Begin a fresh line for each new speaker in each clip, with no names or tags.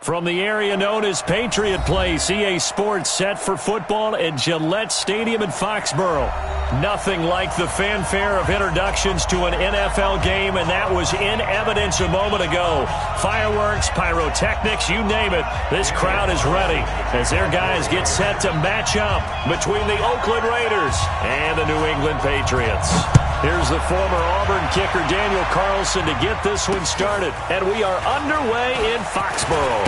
From the area known as Patriot Place, EA Sports set for football at Gillette Stadium in Foxborough. Nothing like the fanfare of introductions to an NFL game, and that was in evidence a moment ago. Fireworks, pyrotechnics, you name it. This crowd is ready as their guys get set to match up between the Oakland Raiders and the New England Patriots. Here's the former Auburn kicker Daniel Carlson to get this one started. And we are underway in Foxborough.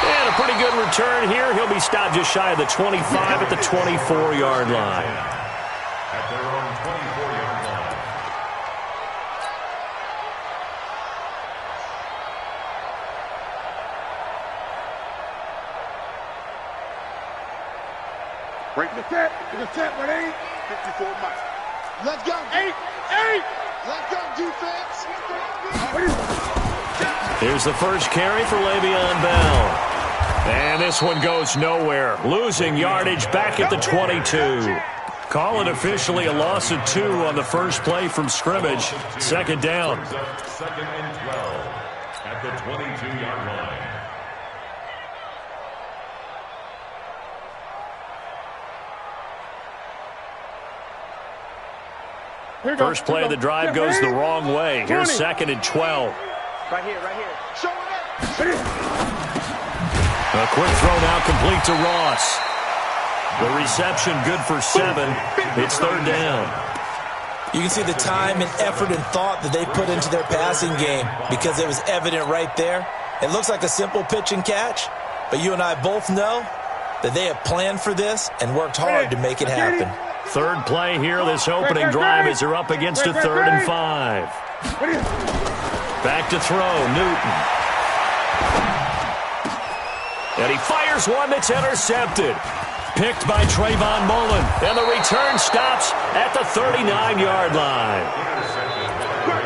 And a pretty good return here. He'll be stopped just shy of the 25 at the 24-yard line.
At their own 24-yard line.
Break the set. Ready? 54 miles. Let's go. 8. Let's go, defense.
Here's the first carry for Le'Veon Bell. And this one goes nowhere. Losing yardage back at the 22. Call it officially a loss of 2 on the first play from scrimmage. Second down.
Second and 12 at the 22-yard line.
First play of the drive goes the wrong way. Here's second and 12.
Right here. Show it up.
A quick throw now complete to Ross. The reception good for 7. It's third down.
You can see the time and effort and thought that they put into their passing game because it was evident right there. It looks like a simple pitch and catch, but you and I both know that they have planned for this and worked hard to make it happen.
Third play here, this opening drive as they're up against a 3rd and 5. Back to throw, Newton. And he fires one that's intercepted. Picked by Trayvon Mullen. And the return stops at the 39-yard line.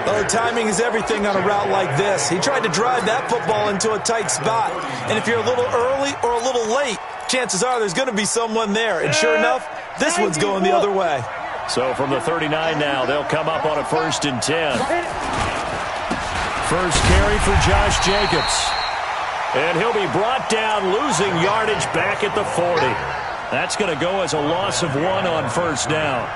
Well, timing is everything on a route like this. He tried to drive that football into a tight spot. And if you're a little early or a little late, chances are there's going to be someone there. And sure enough, this one's going the other way.
So from the 39 now, they'll come up on a 1st and 10. First carry for Josh Jacobs. And he'll be brought down, losing yardage back at the 40. That's going to go as a loss of 1 on first down.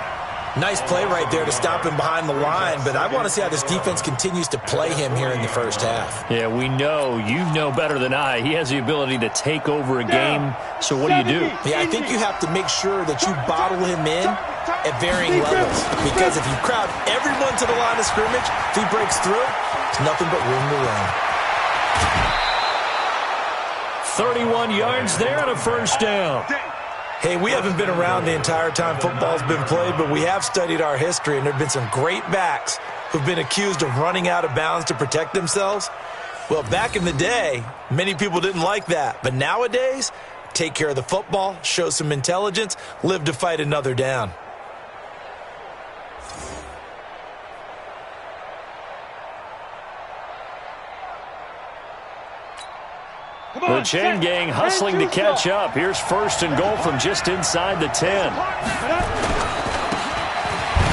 Nice play right there to stop him behind the line, but I want to see how this defense continues to play him here in the first half.
Yeah, we know. You know better than I. He has the ability to take over a game. So what do you do?
Yeah, I think you have to make sure that you bottle him in at varying levels. Because if you crowd everyone to the line of scrimmage, if he breaks through, it's nothing but room to run.
31 yards there and a first down.
Hey, we haven't been around the entire time football's been played, but we have studied our history, and there have been some great backs who've been accused of running out of bounds to protect themselves. Well, back in the day, many people didn't like that. But nowadays, take care of the football, show some intelligence, live to fight another down.
The chain gang hustling to catch up. Here's 1st and goal from just inside the 10.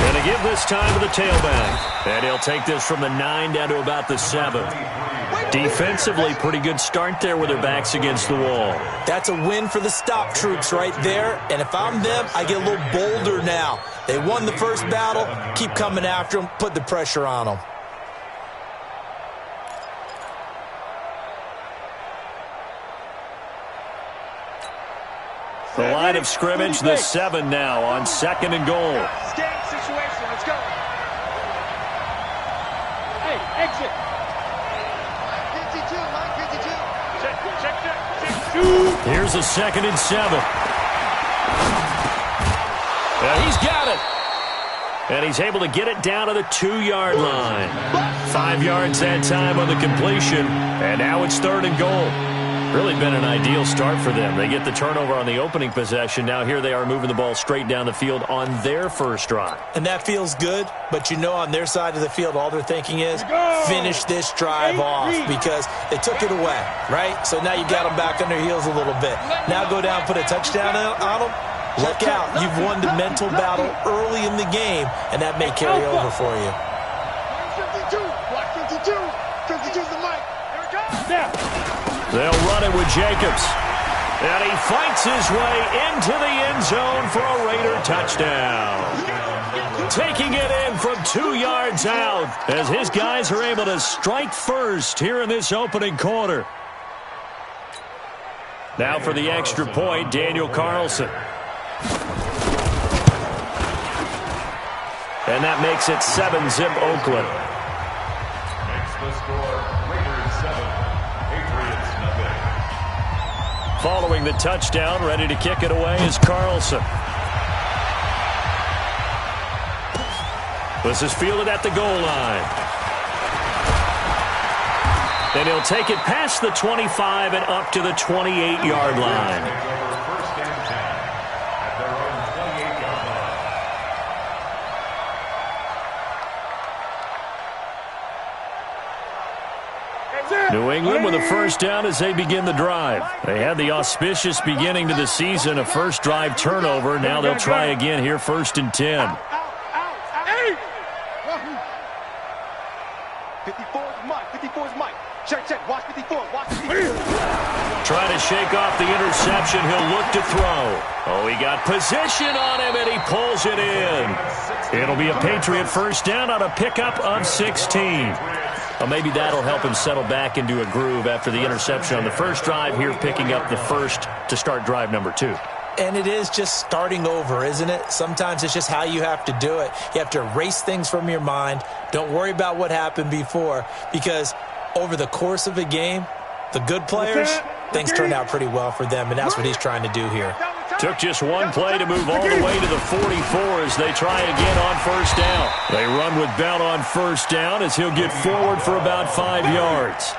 Going to give this time to the tailback. And he'll take this from the 9 down to about the 7. Defensively, pretty good start there with their backs against the wall.
That's a win for the stop troops right there. And if I'm them, I get a little bolder now. They won the first battle. Keep coming after them. Put the pressure on them.
The line of scrimmage, the 7 now on 2nd and goal.
Scanning situation. Let's go. Hey, exit. 52. Check.
Here's a 2nd and 7. And he's got it. And he's able to get it down to the 2-yard line. 5 yards that time on the completion. And now it's 3rd and goal. Really been an ideal start for them. They get the turnover on the opening possession. Now here they are moving the ball straight down the field on their first drive.
And that feels good, but you know on their side of the field, all they're thinking is finish this drive off because they took it away, right? So now you got them back on their heels a little bit. Now go down, put a touchdown on them. Look out. You've won the mental battle early in the game, and that may carry over for you.
52. Block 52. 52's the mic. Here it goes. Now.
They'll run it with Jacobs. And he fights his way into the end zone for a Raider touchdown. Taking it in from 2 yards out as his guys are able to strike first here in this opening quarter. Now for the extra point, Daniel Carlson. And that makes it 7-zip Oakland.
Makes the score Raiders 7, Patriots nothing.
Following the touchdown, ready to kick it away is Carlson. This is fielded at the goal line. And he'll take it past the 25 and up to the 28-yard line.
First and 10 at their own 28-yard line.
New England with a first down as they begin the drive. They had the auspicious beginning to the season, a first drive turnover. Now they'll try again here, 1st and 10.
54's Mike. 54's Mike. Check. Watch 54. Watch 54.
Trying to shake off the interception. He'll look to throw. Oh, he got position on him, and he pulls it in. It'll be a Patriot first down on a pickup of 16. Well, maybe that'll help him settle back into a groove after the interception on the first drive here, picking up the first to start drive number 2.
And it is just starting over, isn't it? Sometimes it's just how you have to do it. You have to erase things from your mind. Don't worry about what happened before, because over the course of a game, the good players, things turned out pretty well for them, and that's what he's trying to do here.
Took just one play to move all the way to the 44 as they try again on first down. They run with Bell on first down as he'll get forward for about 5 yards.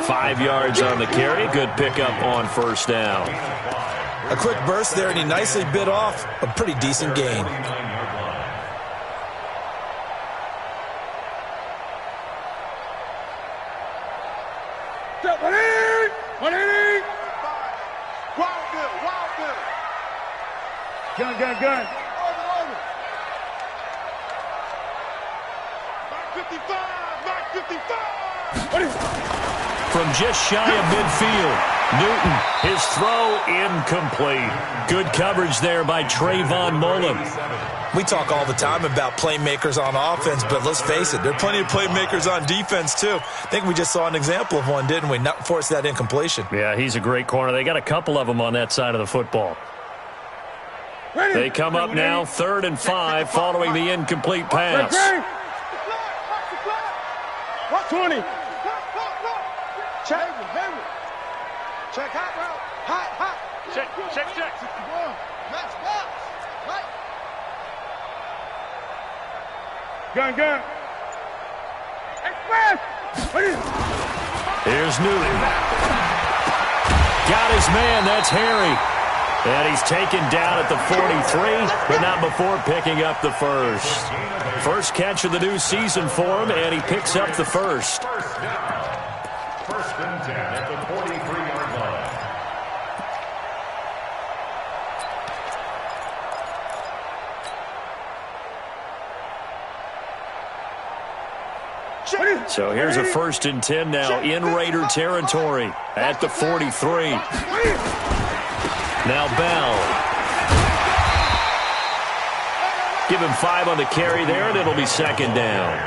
5 yards on the carry. Good pickup on first down.
A quick burst there, and he nicely bit off a pretty decent gain.
Gun. Mark 55.
From just shy of midfield, Newton, his throw incomplete. Good coverage there by Trayvon Mullen.
We talk all the time about playmakers on offense, but let's face it, there are plenty of playmakers on defense too. I think we just saw an example of one, didn't we? Not force that incompletion.
Yeah, he's a great corner. They got a couple of them on that side of the football. They come up now, 3rd and 5, following the incomplete pass.
20. Check hot route. Hot. Check. 61. Match box. Right. Gun. Express.
Here's Newton. Got his man. That's Harry. And he's taken down at the 43, but not before picking up the first. First catch of the new season for him, and he picks up the first.
First and 10 at the 43-yard line.
So here's a 1st and 10 now in Raider territory at the 43. Now Bell. Give him 5 on the carry there, and it'll be 2nd down.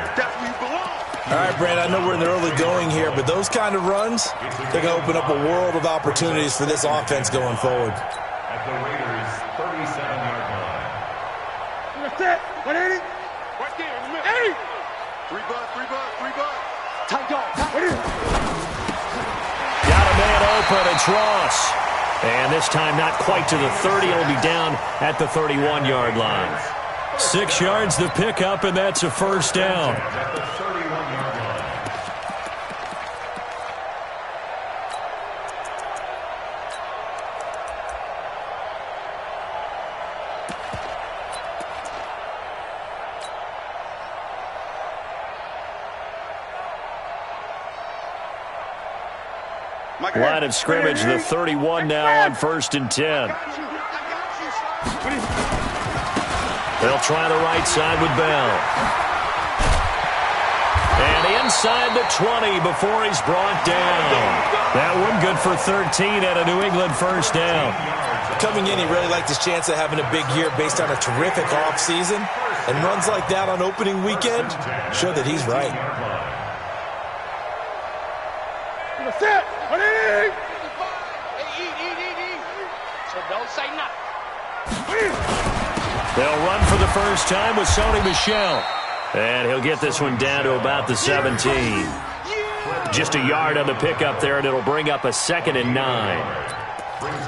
All right, Brand, I know we're in the early going here, but those kind of runs, they're going to open up a world of opportunities for this offense going forward.
At the Raiders' 37-yard line.
Set. 180. Right there in the middle. 3 bud. Tight dog.
Got a man open. It's Ross. And this time not quite to the 30. It'll be down at the 31-yard line. 6 yards the pickup, and that's a first down.
At the 31-yard line.
Line of scrimmage, the 31 now on 1st and 10. They'll try the right side with Bell. And inside the 20 before he's brought down. That one good good for 13 and a New England first down.
Coming in, he really liked his chance of having a big year based on a terrific offseason. And runs like that on opening weekend show that he's right.
Set.
So don't say nothing.
They'll run for the first time with Sony Michel. And he'll get this one down to about the 17. Just a yard on the pickup there, and it'll bring up a 2nd and 9.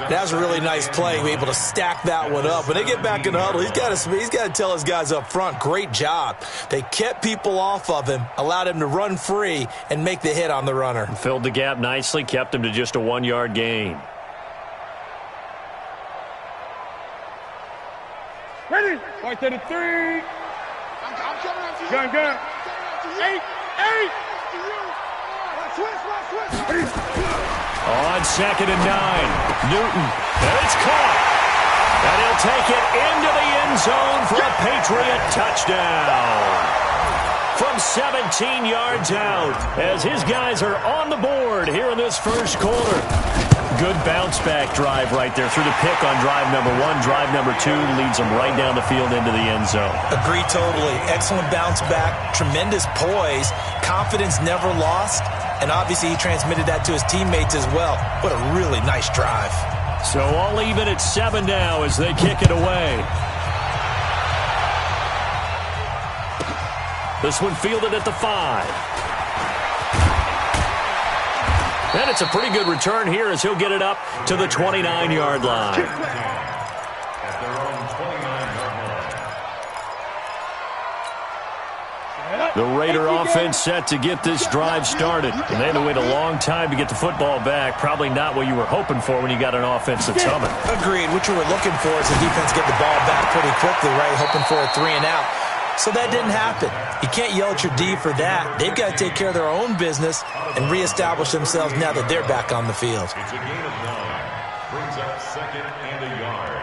That was a really nice play, able to stack that one up. When they get back in the huddle, he's got to tell his guys up front, great job. They kept people off of him, allowed him to run free, and make the hit on the runner.
Filled the gap nicely, kept him to just a 1-yard gain.
Ready? White 33. I'm coming after you. Gun. 8. Switch.
On 2nd and 9, Newton, and it's caught. And he'll take it into the end zone for a Patriot touchdown. From 17 yards out, as his guys are on the board here in this first quarter. Good bounce-back drive right there through the pick on drive number 1. Drive number 2 leads them right down the field into the end zone.
Agree totally. Excellent bounce-back, tremendous poise, confidence never lost. And obviously he transmitted that to his teammates as well. What a really nice drive.
So all even at 7 now as they kick it away. This one fielded at the 5. And it's a pretty good return here as he'll get it up to the 29-yard line.
At their own 29-yard line.
The Raider offense set to get this drive started. And they had to wait a long time to get the football back. Probably not what you were hoping for when you got an offense that's humming.
Agreed. What you were looking for is the defense get the ball back pretty quickly, right? Hoping for a 3 and out. So that didn't happen. You can't yell at your D for that. They've got to take care of their own business and reestablish themselves now that they're back on the field.
It's a gain of 9. Brings up 2nd and a yard.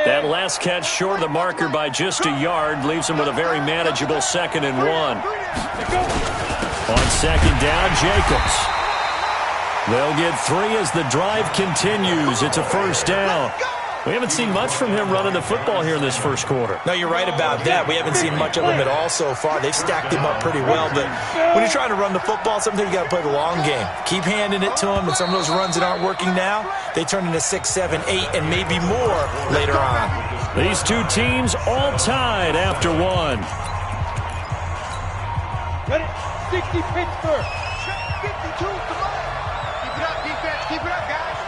That last catch short of the marker by just a yard leaves him with a very manageable 2nd and 1. On 2nd down, Jacobs. They'll get 3 as the drive continues. It's a first down. We haven't seen much from him running the football here in this first quarter.
No, you're right about that. We haven't seen much of him at all so far. They've stacked him up pretty well. But when you're trying to run the football, sometimes you got to play the long game. Keep handing it to him, and some of those runs that aren't working now, they turn into 6, 7, 8, and maybe more later on.
These two teams all tied after 1.
Ready? 60 Pittsburgh. 52, come on. Keep it up, defense. Keep it up, guys.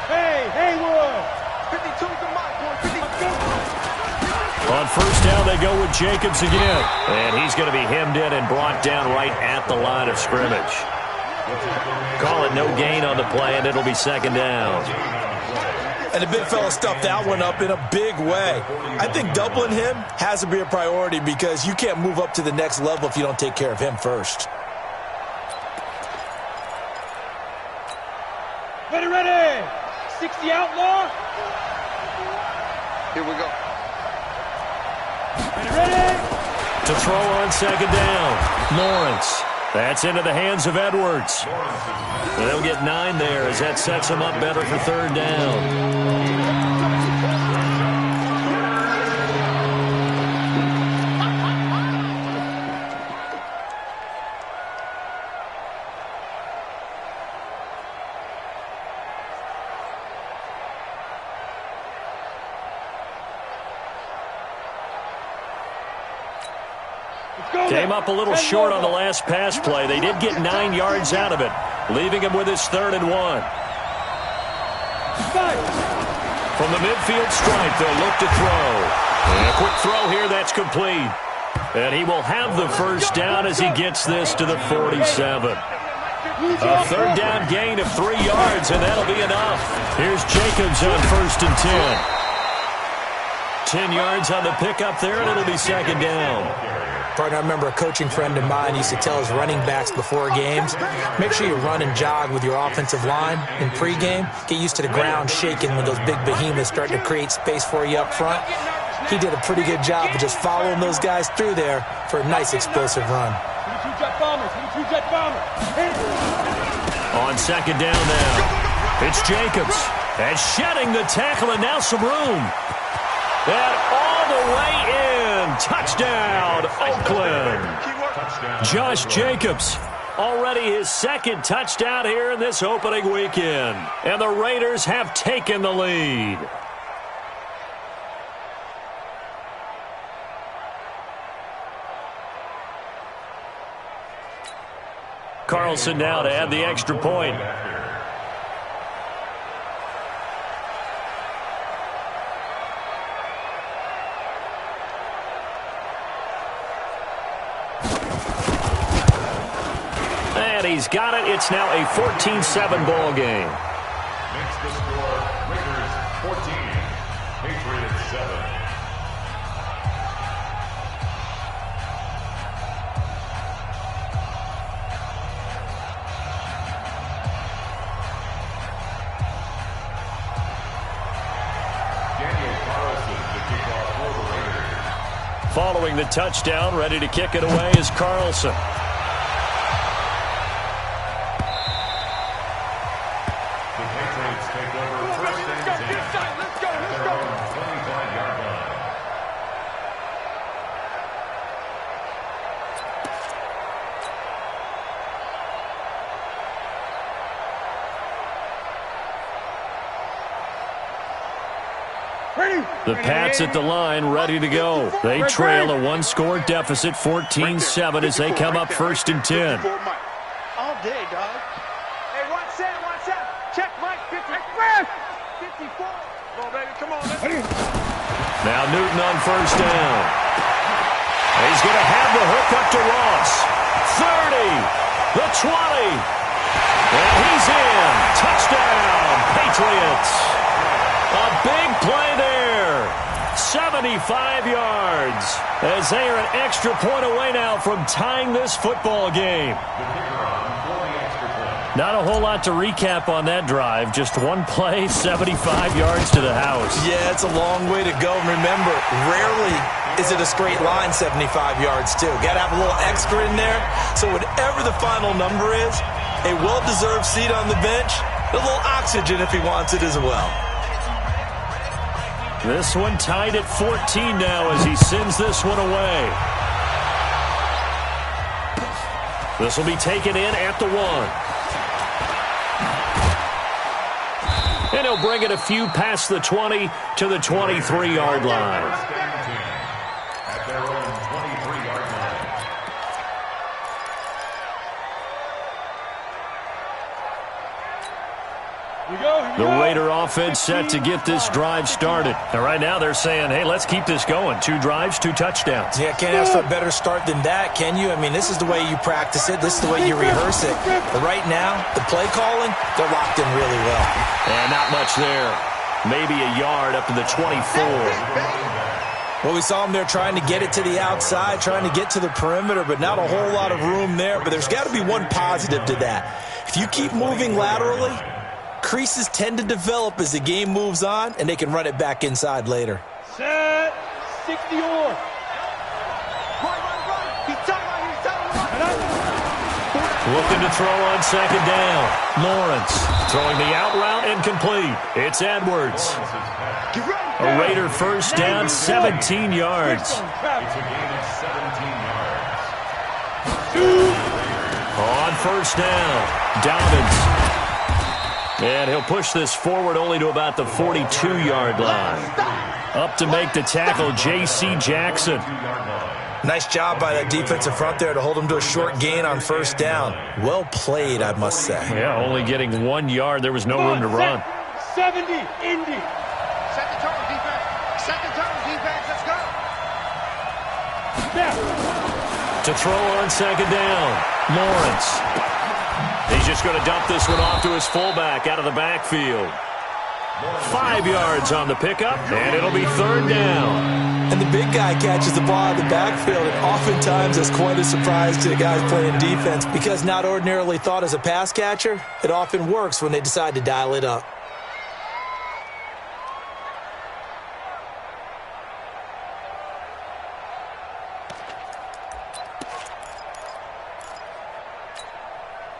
Hey, Haywood. 52, come on, boy. 52.
On first down, they go with Jacobs again. And he's going to be hemmed in and brought down right at the line of scrimmage. Call it no gain on the play, and it'll be 2nd down.
And the big fella stuffed that one up in a big way. I think doubling him has to be a priority because you can't move up to the next level if you don't take care of him first.
Ready. 60 outlaw. Here we go. Ready.
To throw on 2nd down, Lawrence. That's into the hands of Edwards. They'll get 9 there as that sets them up better for 3rd down. Came up a little short on the last pass play. They did get 9 yards out of it, leaving him with his 3rd and 1. From the midfield stripe, they'll look to throw. And a quick throw here, that's complete. And he will have the first down as he gets this to the 47. A 3rd down gain of 3 yards, and that'll be enough. Here's Jacobs on 1st and 10. 10 yards on the pickup there, and it'll be 2nd down.
Partner, I remember a coaching friend of mine used to tell his running backs before games, make sure you run and jog with your offensive line in pregame. Get used to the ground shaking when those big behemoths start to create space for you up front. He did a pretty good job of just following those guys through there for a nice explosive run.
On second down now, it's Jacobs. And shedding the tackle, and now some room. And all the way in. Touchdown, Oakland. Josh Jacobs, already his second touchdown here in this opening weekend. And the Raiders have taken the lead. Carlson now to add the extra point. And he's got it. It's now a 14-7 ball game.
Makes the score Raiders 14, Patriots 7.
Following the touchdown, ready to kick it away is Carlson.
The Patriots take over first and 10 at their own 25-yard line.
The Pats at the line, ready to go. They trail a one-score deficit, 14-7, as they come up first and 10.
All day, dog. Hey, watch that. Check Mike, 54. Come on, baby, come on.
Now Newton on first down. He's going to have the hook up to Ross. 30, the 20. And he's in. Touchdown, Patriots. A big play there. 75 yards. As they are an extra point away now from tying this football game. Not a whole lot to recap on that drive. Just one play, 75 yards to the house.
Yeah, it's a long way to go. Remember, rarely is it a straight line 75 yards, too. Got to have a little extra in there. So whatever the final number is, a well-deserved seat on the bench, a little oxygen if he wants it as well.
This one tied at 14 now as he sends this one away. This will be taken in at the 1. And he'll bring it a few past the 20 to the 23-yard line.
At their own 23-yard line.
The Raider offense set to get this drive started. And right now they're saying, hey, let's keep this going. 2 drives, 2 touchdowns.
Yeah, can't ask for a better start than that, can you? I mean, this is the way you practice it. This is the way you rehearse it. But right now, the play calling, they're locked in really well.
And not much there. Maybe a yard up to the 24.
Well, we saw them there trying to get it to the outside, trying to get to the perimeter, but not a whole lot of room there. But there's got to be one positive to that. If you keep moving laterally, creases tend to develop as the game moves on, and they can run it back inside later.
Set. 60 or.
Looking to throw on second down. Lawrence throwing the out route incomplete. It's Edwards. A Raider first down, 17 yards.
It's a gain of 17 yards.
On first down, Dobbins. And he'll push this forward only to about the 42-yard line. Up to make the tackle, J.C. Jackson.
Nice job by that defensive front there to hold him to a short gain on first down. Well played, I must say.
Yeah, only getting 1 yard. There was no room to run.
70, Indy.
Second turn, defense. Second turn, defense. Let's go.
To throw on second down, Lawrence. He's just going to dump this one off to his fullback out of the backfield. 5 yards on the pickup, and it'll be third down.
And the big guy catches the ball in the backfield, and oftentimes that's quite a surprise to the guys playing defense because not ordinarily thought as a pass catcher, it often works when they decide to dial it up.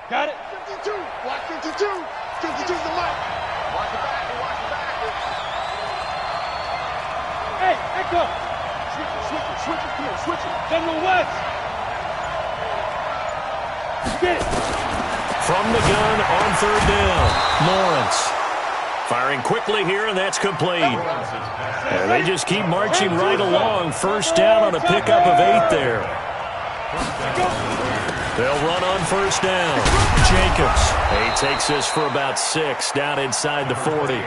Got it. 52.
Watch 52. 52's the mic. Watch the back. Watch the back.
Hey, echo. Switch it. Come on, switch it. General West. Get it.
From the gun on third down, Lawrence. Firing quickly here, and that's complete. And they just keep marching right along. First down on a pickup of 8 there. They'll run on first down. Jacobs. He takes this for about 6 down inside the 40.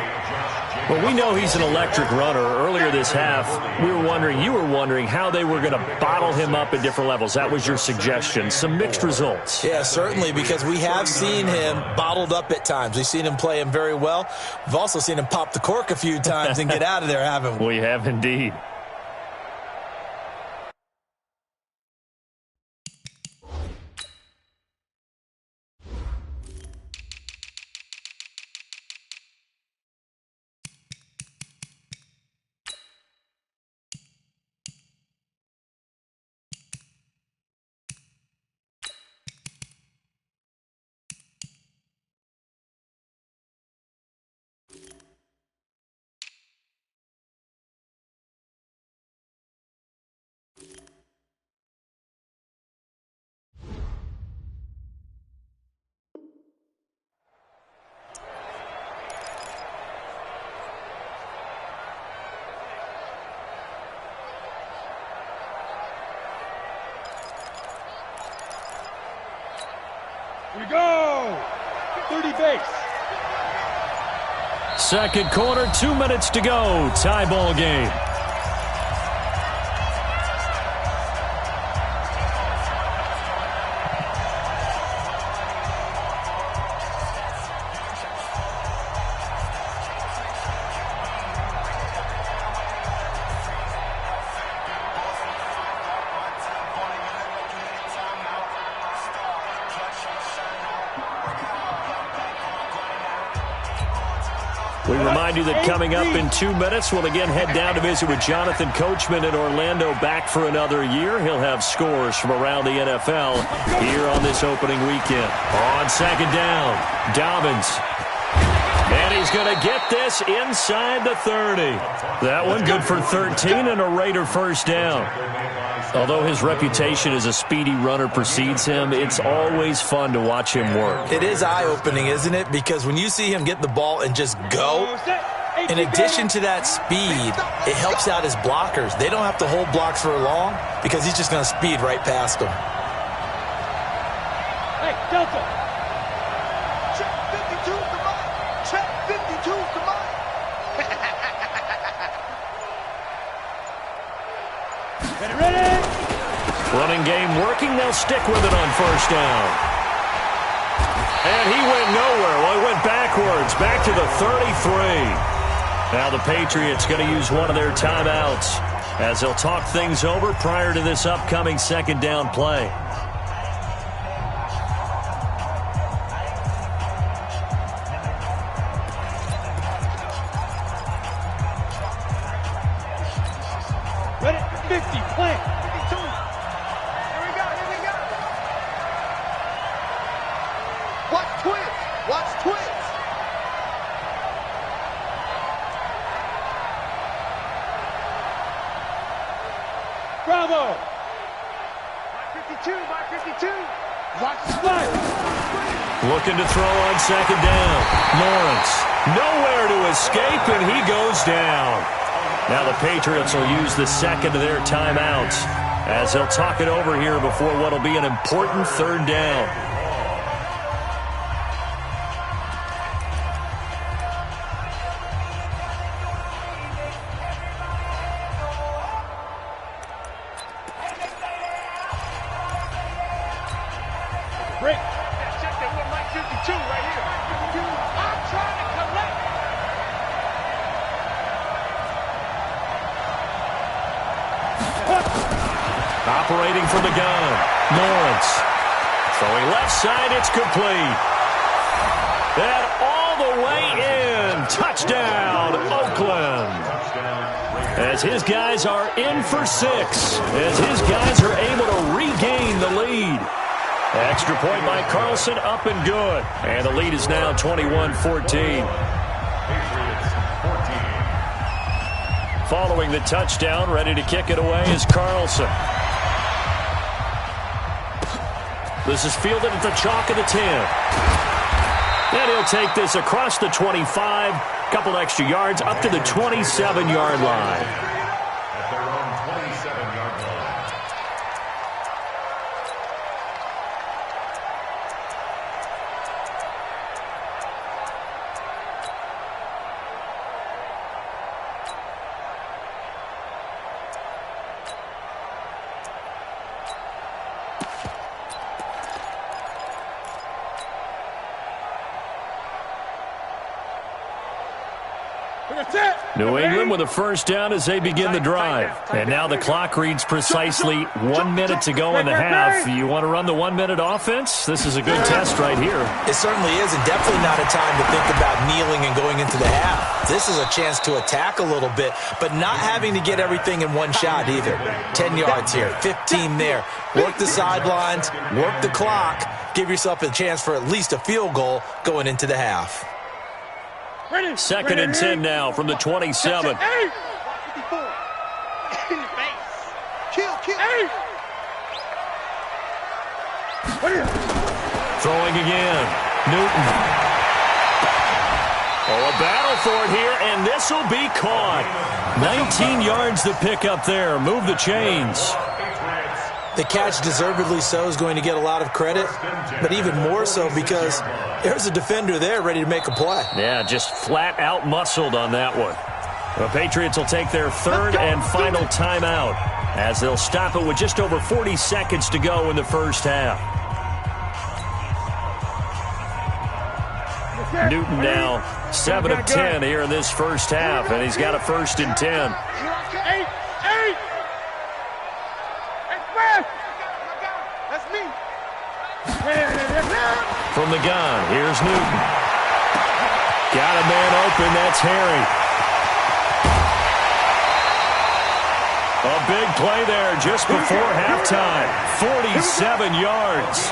Well, we know he's an electric runner. Earlier this half, you were wondering how they were going to bottle him up at different levels. That was your suggestion. Some mixed results.
Yeah, certainly, because we have seen him bottled up at times. We've seen him play him very well. We've also seen him pop the cork a few times and get out of there, haven't we?
We have indeed.
Here we go. 30 base.
Second quarter, 2 minutes to go. Tie ball game. We remind you that coming up in 2 minutes, we'll again head down to visit with Jonathan Coachman in Orlando, back for another year. He'll have scores from around the NFL here on this opening weekend. On second down, Dobbins. And he's going to get this inside the 30. That one good for 13 and a Raider first down. Although his reputation as a speedy runner precedes him, it's always fun to watch him work.
It is eye-opening, isn't it? Because when you see him get the ball and just go, in addition to that speed, it helps out his blockers. They don't have to hold blocks for long because he's just going to speed right past them.
Hey, Delta.
Check 52's the mic. Check 52's the mic.
Ready?
Running game working. They'll stick with it on first down. And he went nowhere. Well, he went backwards, back to the 33. Now the Patriots going to use one of their timeouts as they'll talk things over prior to this upcoming second down play.
Ready? 50, plant.
52. Here we go. Watch twins. Watch twins.
Bravo.
Mark 52. Mark 52.
Watch the slide.
Looking to throw on second down. Lawrence, nowhere to escape, and he goes down. Now the Patriots will use the second of their timeouts as they'll talk it over here before what will be an important third down.
Break.
Check that one, Mike 52 right here. 52. I'm trying to collect.
Operating from the gun, Lawrence. Throwing left side, it's complete. And all the way in. Touchdown, Oakland. As his guys are in for 6. As his guys are able to regain the lead. Extra point by Carlson, up and good. And the lead is now 21-14. Following the touchdown, ready to kick it away is Carlson. This is fielded at the chalk of the 10. And he'll take this across the 25, couple extra yards, up to the 27-yard line.
At their own 27-yard line.
New England with a first down as they begin the drive. And now the clock reads precisely 1 minute to go in the half. You want to run the 1 minute offense? This is a good test right here.
It certainly is, and definitely not a time to think about kneeling and going into the half. This is a chance to attack a little bit, but not having to get everything in one shot either. 10 yards here, 15 there. Work the sidelines, work the clock. Give yourself a chance for at least a field goal going into the half.
Second and 10 now from the 27. Throwing again. Newton. Oh, a battle for it here, and this will be caught. 19 yards to pick up there. Move the chains.
The catch, deservedly so, is going to get a lot of credit, but even more so because there's a defender there ready to make a play.
Yeah, just flat out muscled on that one. The Patriots will take their third and final timeout as they'll stop it with just over 40 seconds to go in the first half. Newton now 7 of 10 here in this first half, and he's got a first and 10. From the gun, here's Newton. Got a man open, that's Harry. A big play there just before halftime. 47 yards.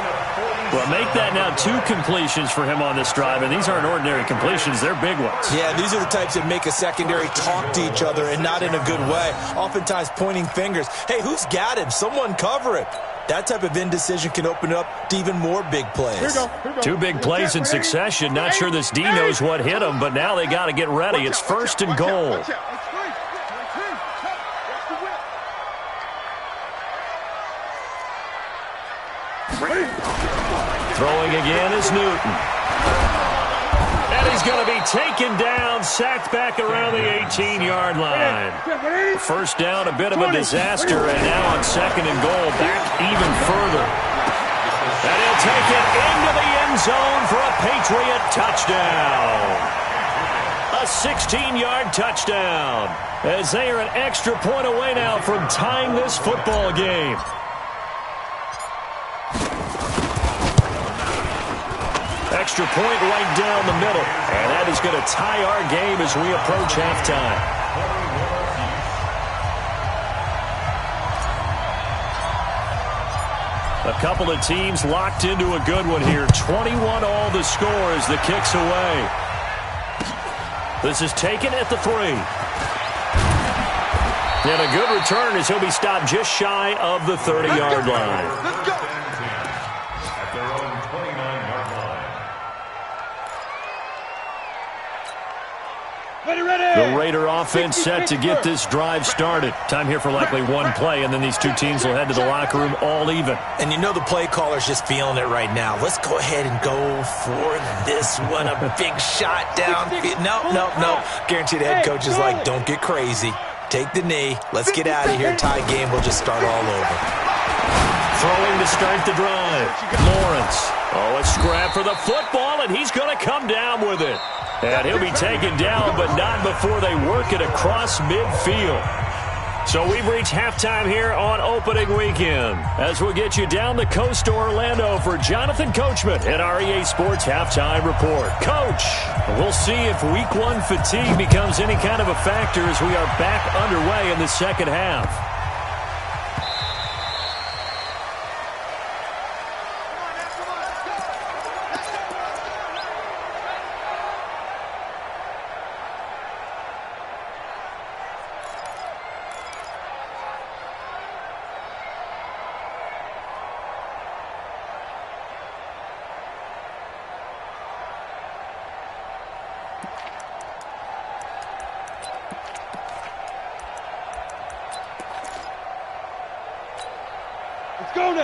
Well, make that now 2 completions for him on this drive, and these aren't ordinary completions. They're big ones.
Yeah, these are the types that make a secondary talk to each other and not in a good way. Oftentimes pointing fingers. Hey, who's got him? Someone cover it. That type of indecision can open up to even more big plays.
Here we go.
2 big plays in succession. Not sure this D knows what hit him, but now they got to get ready. It's first and goal. Throwing again is Newton. And he's going to be taken down, sacked back around the 18-yard line. First down, a bit of a disaster, and now on second and goal, back even further. And he'll take it into the end zone for a Patriot touchdown. A 16-yard touchdown, as they are an extra point away now from tying this football game. Extra point right down the middle. And that is going to tie our game as we approach halftime. A couple of teams locked into a good one here. 21 all the score as the kick's away. This is taken at the 3. And a good return as he'll be stopped just shy of the 30-yard line.
Let's go.
At their own 29-yard line.
The Raider offense set to get this drive started. Time here for likely one play, and then these two teams will head to the locker room all even.
And you know the play caller's just feeling it right now. Let's go ahead and go for this one. A big shot down. No. Guarantee the head coach is like, don't get crazy. Take the knee. Let's get out of here. Tie game. We'll just start all over.
Throwing to start the drive. Lawrence. Oh, a scrap for the football, and he's going to come down with it. And he'll be taken down, but not before they work it across midfield. So we've reached halftime here on opening weekend, as we'll get you down the coast to Orlando for Jonathan Coachman at our EA Sports Halftime Report. Coach, we'll see if Week 1 fatigue becomes any kind of a factor as we are back underway in the second half.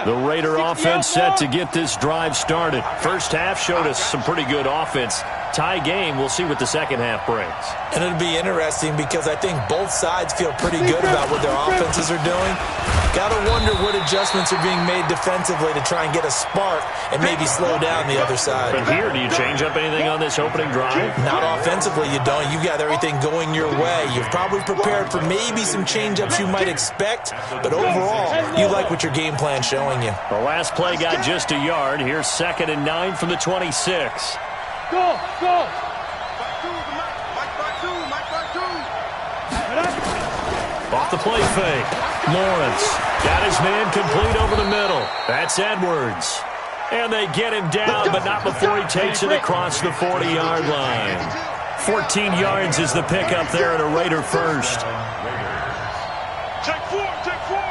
The Raider offense set to get this drive started. First half showed us some pretty good offense. Tie game, we'll see what the second half brings.
And it'll be interesting because I think both sides feel pretty good about what their offenses are doing. Got to wonder what adjustments are being made defensively to try and get a spark and maybe slow down the other side.
But here, do you change up anything on this opening drive?
Not offensively, you don't. You've got everything going your way. You've probably prepared for maybe some change-ups you might expect, but overall, you like what your game plan's showing you.
The last play got just a yard. Here's 2nd and 9 from the 26.
Go, go.
Off the play fake. Lawrence got his man complete over the middle. That's Edwards. And they get him down, but not before he takes it across the 40-yard line. 14 yards is the pickup there at a Raider first.
Take four, take four.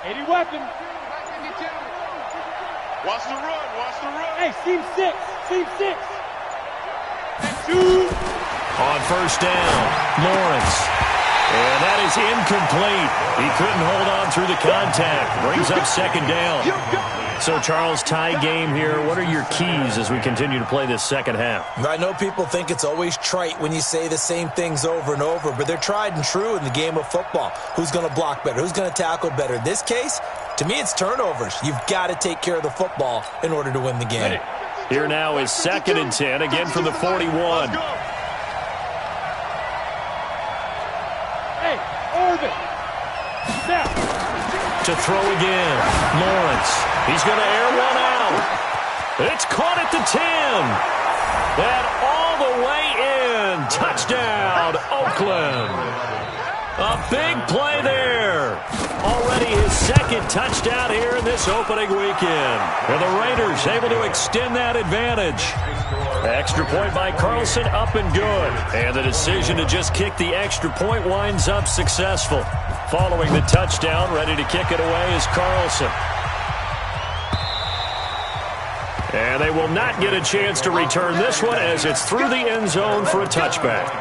Any weapon.
Watch the run, watch the run.
Hey, seam 6, seam 6. Shoot.
On first down, Lawrence. And that is incomplete. He couldn't hold on through the contact. Brings up 2nd down. So, Charles, tie game here. What are your keys as we continue to play this second half?
I know people think it's always trite when you say the same things over and over, but they're tried and true in the game of football. Who's going to block better? Who's going to tackle better? In this case, to me, it's turnovers. You've got to take care of the football in order to win the game.
Here now is 2nd and 10, again from the 41.
Hey, Irvin. Now.
To throw again. Lawrence. He's going to air one out. It's caught at the 10. And all the way in. Touchdown, Oakland. A big play there. Already his 2nd touchdown here in this opening weekend. And the Raiders able to extend that advantage. Extra point by Carlson, up and good. And the decision to just kick the extra point winds up successful. Following the touchdown, ready to kick it away is Carlson. And they will not get a chance to return this one as it's through the end zone for a touchback.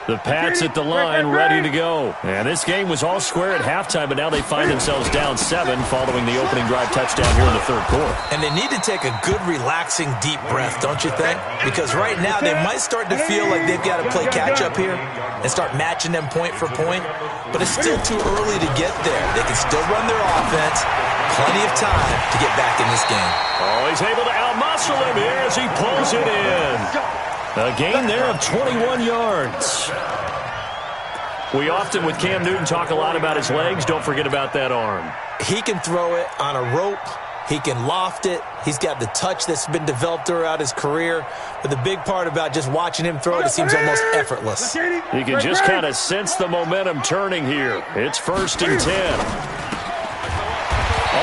The Pats at the line, ready to go. And this game was all square at halftime, but now they find themselves down 7 following the opening drive touchdown here in the 3rd quarter.
And they need to take a good, relaxing, deep breath, don't you think? Because right now they might start to feel like they've got to play catch-up here and start matching them point for point. But it's still too early to get there. They can still run their offense. Plenty of time to get back in this game.
Oh, he's able to outmuscle him here as he pulls it in. A gain there of 21 yards. We often, with Cam Newton, talk a lot about his legs. Don't forget about that arm.
He can throw it on a rope. He can loft it. He's got the touch that's been developed throughout his career. But the big part about just watching him throw it seems almost effortless.
You can just kind of sense the momentum turning here. It's 1st and 10.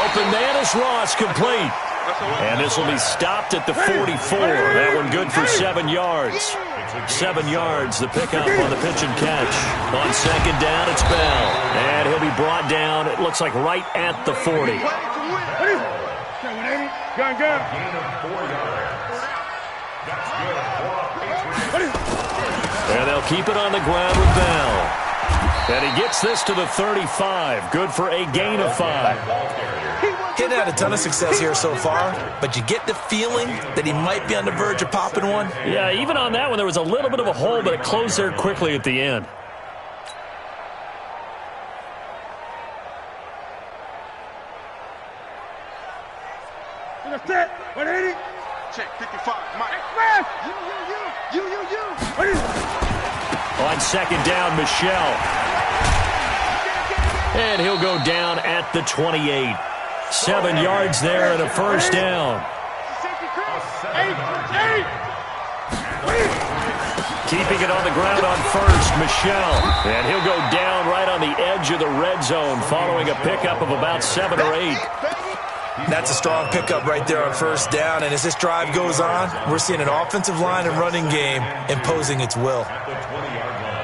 Open man is Ross, complete. And this will be stopped at the 44. That one good for 7 yards. 7 yards, the pickup on the pitch and catch. On 2nd down, it's Bell. And he'll be brought down, it looks like right at the 40. And they'll keep it on the ground with Bell. And he gets this to the 35. Good for a gain of 5.
He's had a ton of success here so far, but you get the feeling that he might be on the verge of popping one.
Yeah, even on that one, there was a little bit of a hole, but it closed there quickly at the end.
Check 55, Mike. You.
On 2nd down, Michelle. And he'll go down at the 28. 7 yards there and a 1st down. Keeping it on the ground on 1st, Michelle. And he'll go down right on the edge of the red zone following a pickup of about 7 or 8.
That's a strong pickup right there on first down, and as this drive goes on, we're seeing an offensive line and running game imposing its will.
At the 20-yard line.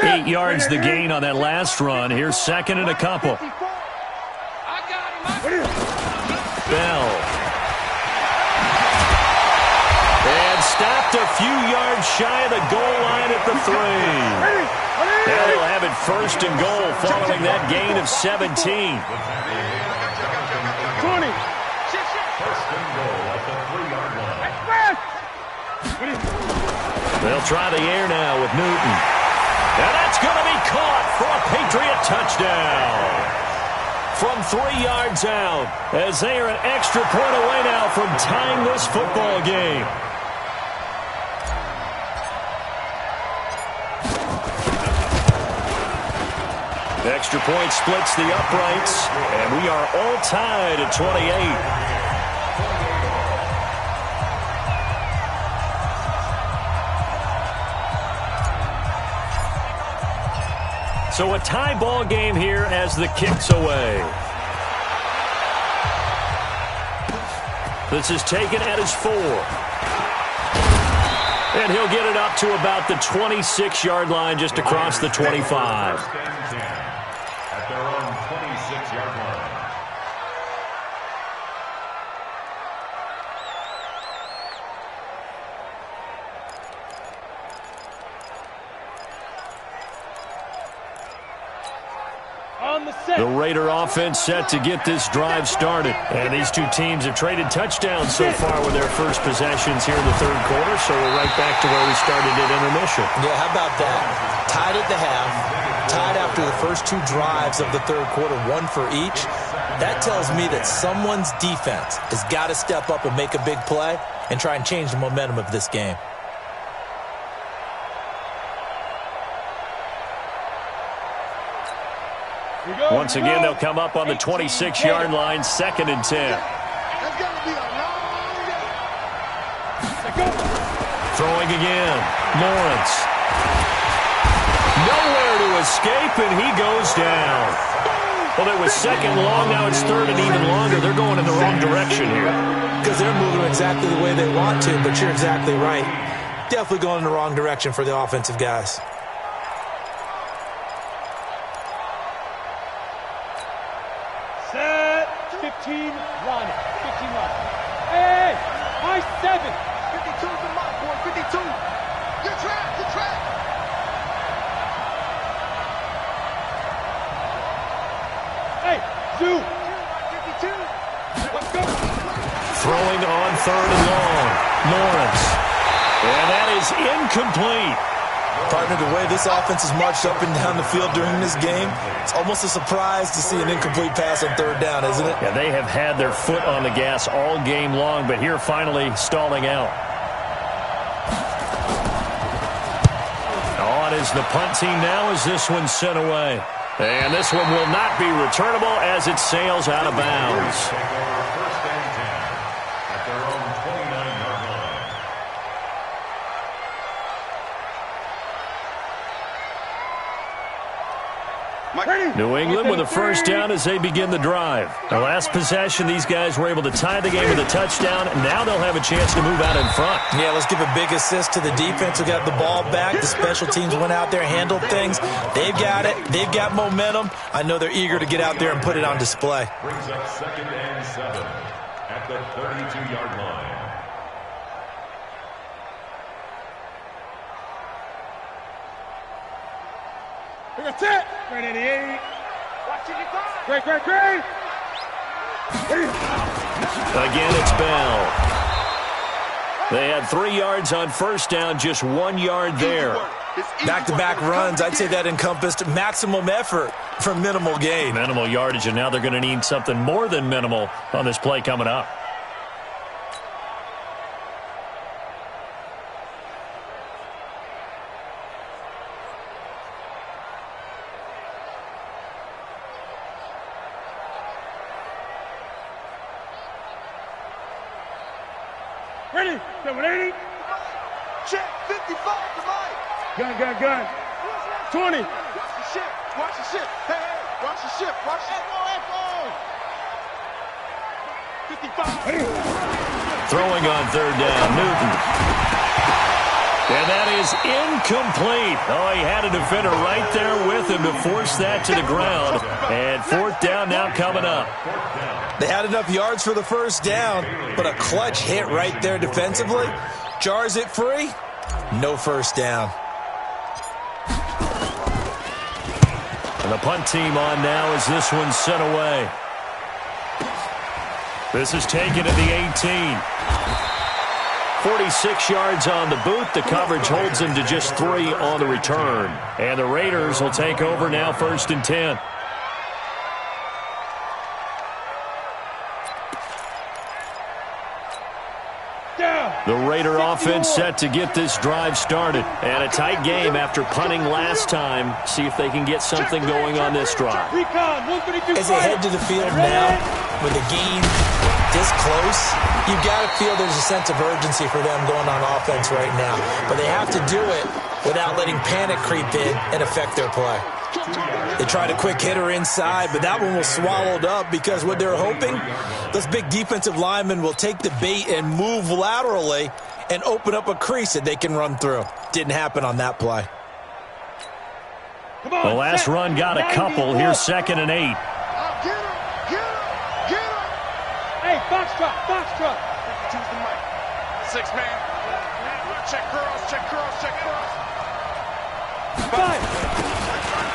Eight yards the gain on that last run. Here's second and a couple. Bell. And stopped a few yards shy of the goal line at the 3. Now they'll have it first and goal following that gain of 17.
20. First and goal at the 3-yard line.
They'll try the air now with Newton. And that's going to be caught for a Patriot touchdown. From 3 yards out, as they are an extra point away now from tying this football game. The extra point splits the uprights, and we are all tied at 28. So a tie ball game here as the kick's away. This is taken at his 4. And he'll get it up to about the 26-yard line, just across the 25.
First and 10 at their own 26-yard line.
The Raider offense set to get this drive started. And these two teams have traded touchdowns so far with their first possessions here in the third quarter, so we're right back to where we started at intermission.
Yeah, how about that? Tied at the half, tied after the first 2 drives of the third quarter, 1 for each. That tells me that someone's defense has got to step up and make a big play and try and change the momentum of this game.
Once again, they'll come up on the 26-yard line, second and 10. Throwing again. Lawrence. Nowhere to escape, and he goes down. Well, it was second long. Now it's third and even longer. They're going in the wrong direction here.
Because they're moving exactly the way they want to, but you're exactly right. Definitely going in the wrong direction for the offensive guys.
Set. 15, run. 15, run. Hey, high 7. 52 to my boy, 52. Good track, good track. Hey, Zoo. 52. Let's go.
Throwing on third and long. Lawrence. And that is incomplete.
Partner, the way this offense has marched up and down the field during this game, it's almost a surprise to see an incomplete pass on third down, isn't it?
Yeah, they have had their foot on the gas all game long, but here finally stalling out. On is the punt team now as this one's sent away. And this one will not be returnable as it sails out of bounds.
Take over first and 10 at their own 29-yard line.
New England with a first down as they begin the drive. The last possession, these guys were able to tie the game with a touchdown, and now they'll have a chance to move out in front.
Yeah, let's give a big assist to the defense who got the ball back. The special teams went out there, handled things. They've got it. They've got momentum. I know they're eager to get out there and put it on display.
Brings up second and 7 at the 32-yard line.
That's it. Right 88. Watching you go. Great.
Again, it's Bell. They had 3 yards on first down, just 1 yard there.
Back-to-back runs, I'd say that encompassed maximum effort for minimal gain.
Minimal yardage, and now they're going to need something more than minimal on this play coming up.
Ready? 780.
Check 55 to Mike.
Gun. 20.
Watch the ship. Watch the ship. Hey, watch the ship. Watch the echo. 55.
Throwing on third down, Newton. And that is incomplete. Oh, he had a defender right there with him to force that to the ground. And fourth down now coming up.
They had enough yards for the first down, but a clutch hit right there defensively. Jars it free. No first down.
And the punt team on now as this one's sent away. This is taken at the 18. 46 yards on the boot. The coverage holds him to just 3 on the return. And the Raiders will take over now, 1st and 10. The Raider offense set to get this drive started. And a tight game after punting last time. See if they can get something going on this drive.
As they head to the field now, with the game this close, you've got to feel there's a sense of urgency for them going on offense right now. But they have to do it without letting panic creep in and affect their play. They tried a quick hitter inside, but that one was swallowed up because what they're hoping, those big defensive linemen will take the bait and move laterally and open up a crease that they can run through. Didn't happen on that play.
The last run got a couple. Here's 2nd and 8.
Get him.
Hey, box truck.
52's the mic. 6 man. Check girls.
5.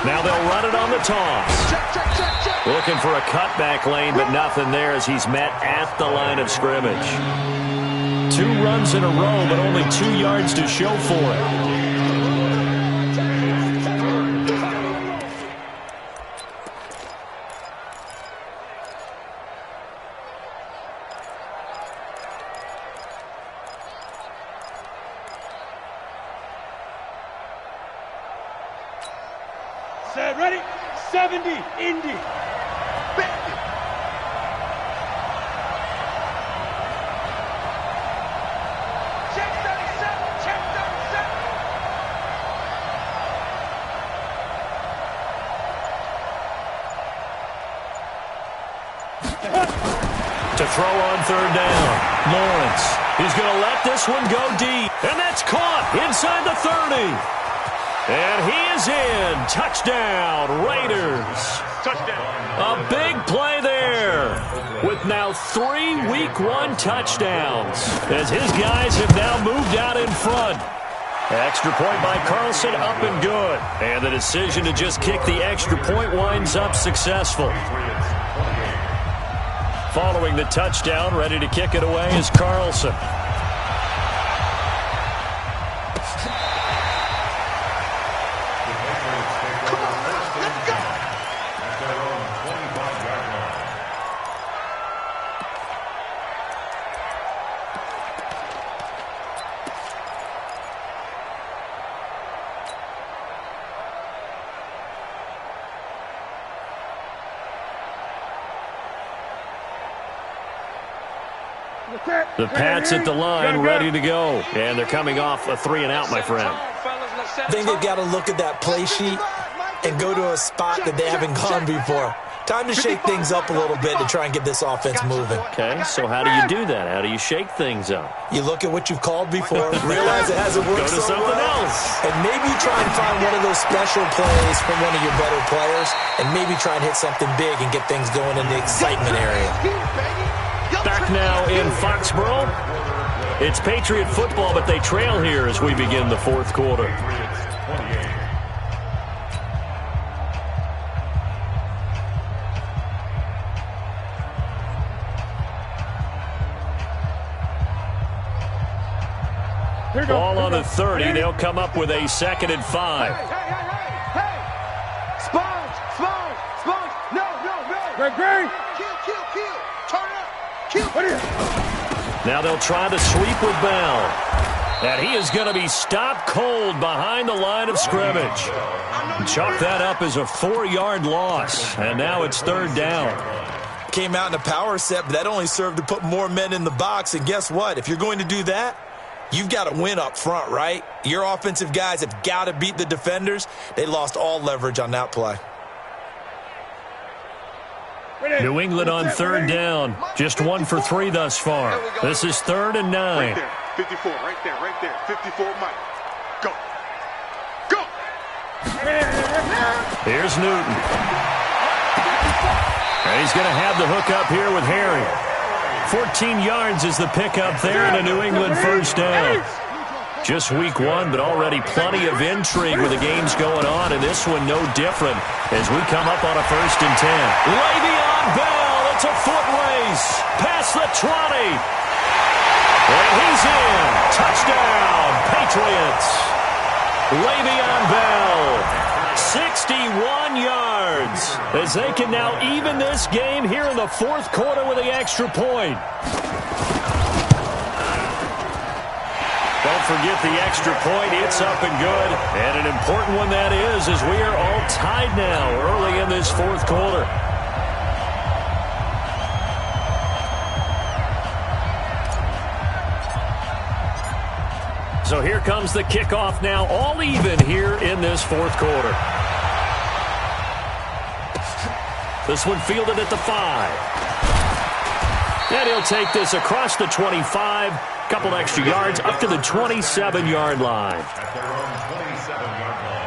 Now they'll run it on the toss.
Check.
Looking for a cutback lane, but nothing there as he's met at the line of scrimmage. 2 runs in a row, but only 2 yards to show for it.
Set, ready? 70, Indy.
Bandit. Check 37.
To throw on third down, Lawrence. He's going to let this one go deep. And that's caught inside the 30. And he is in. Touchdown, Raiders.
Touchdown.
A big play there with now 3 Week 1 touchdowns as his guys have now moved out in front. Extra point by Carlson, up and good. And the decision to just kick the extra point winds up successful. Following the touchdown, ready to kick it away is Carlson. The Pats at the line, ready to go. And they're coming off a 3-and-out, my friend.
I think they've got to look at that play sheet and go to a spot that they haven't gone before. Time to shake things up a little bit to try and get this offense moving.
Okay, so how do you do that? How do you shake things up?
You look at what you've called before, realize it hasn't worked
Go to
so
something
well,
else.
and maybe try and find one of those special plays from one of your better players, and maybe try and hit something big and get things going in the excitement area.
Back now in Foxborough. It's Patriot football, but they trail here as we begin the 4th quarter. Ball on the 30. They'll come up with a 2nd and 5.
Hey. Sponge. No.
Greg.
Kill. Turn up. Kill.
Now they'll try the sweep with Bell. And he is going to be stopped cold behind the line of scrimmage. Chalk that up as a 4-yard loss. And now it's 3rd down.
Came out in a power set, but that only served to put more men in the box. And guess what? If you're going to do that, You've got to win up front, right? Your offensive guys have got to beat the defenders. They lost all leverage on that play.
New England on third down. Just 1 for 3 thus far. This is 3rd and 9.
Right there. 54, right there. 54, Mike. Go. Go.
Here's Newton. And he's going to have the hook up here with Harry. 14 yards is the pickup there and a New England first down. Just week 1, but already plenty of intrigue with the games going on, and this one no different as we come up on a 1st and 10. Le'Veon Bell, it's a foot race. Past the 20. And he's in. Touchdown, Patriots. Le'Veon Bell, 61 yards, as they can now even this game here in the 4th quarter with the extra point. Don't forget the extra point. It's up and good. And an important one that is, as we are all tied now early in this 4th quarter. So here comes the kickoff now, all even here in this 4th quarter. This one fielded at the 5. And he'll take this across the 25. Couple extra yards up to the 27-yard line.
At their own 27-yard line.